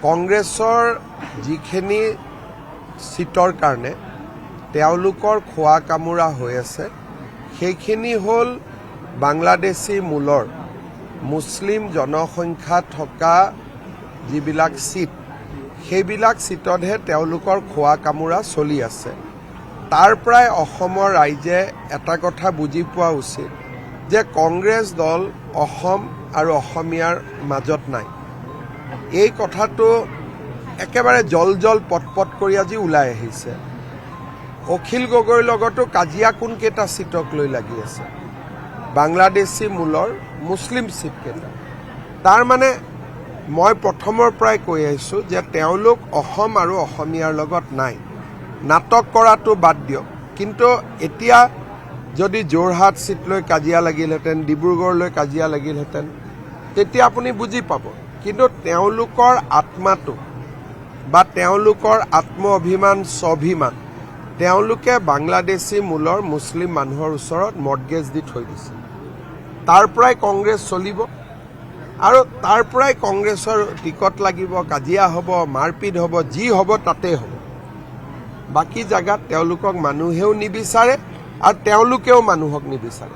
কংগ্ৰেছৰ যিখিনি সিটৰ কাৰণে তেওঁলোকৰ খোৱা কামোৰা হৈ আছে সেইখিনি হ'ল বাংলাদেশী মূলৰ মুছলিম জনসংখ্যা থকা যিবিলাক সিট সেইবিলাক সিটতহে তেওঁলোকৰ খোৱা কামোৰা চলি আছে। তাৰ পৰাই অসমৰ ৰাইজে এটা কথা বুজি পোৱা উচিত যে কংগ্ৰেছ দল অসম আৰু অসমীয়াৰ মাজত নাই। এই কথাটো একেবাৰে জল পটপট কৰি আজি ওলাই আহিছে। অখিল গগৈৰ লগতো কাজিয়া কোনকেইটা সিটক লৈ লাগি আছে? বাংলাদেশী মূলৰ মুছলিম সিট কেইটা। তাৰ মানে মই প্ৰথমৰ পৰাই কৈ আহিছোঁ যে তেওঁলোক অসম আৰু অসমীয়াৰ লগত নাই। নাটক কৰাটো বাদ দিয়ক, কিন্তু এতিয়া যদি যোৰহাট সিট লৈ কাজিয়া লাগিলহেঁতেন, ডিব্ৰুগড়লৈ কাজিয়া লাগিলহেঁতেন, তেতিয়া আপুনি বুজি পাব। কিন্তু তেওঁলোকৰ আত্মাটো বা তেওঁলোকৰ আত্ম অভিমান স্বাভিমান তেওঁলোকে বাংলাদেশী মূলৰ মুছলিম মানুহৰ ওচৰত মৰ্টগেজ দি থৈ দিছে। তাৰ পৰাই কংগ্ৰেছ চলিব আৰু তাৰ পৰাই কংগ্ৰেছৰ টিকট লাগিব, কাজিয়া হ'ব, মাৰপিট হ'ব, যি হ'ব তাতেই হ'ব। বাকী জাগাত তেওঁলোকক মানুহেও নিবিচাৰে আৰু তেওঁলোকেও মানুহক নিবিচাৰে।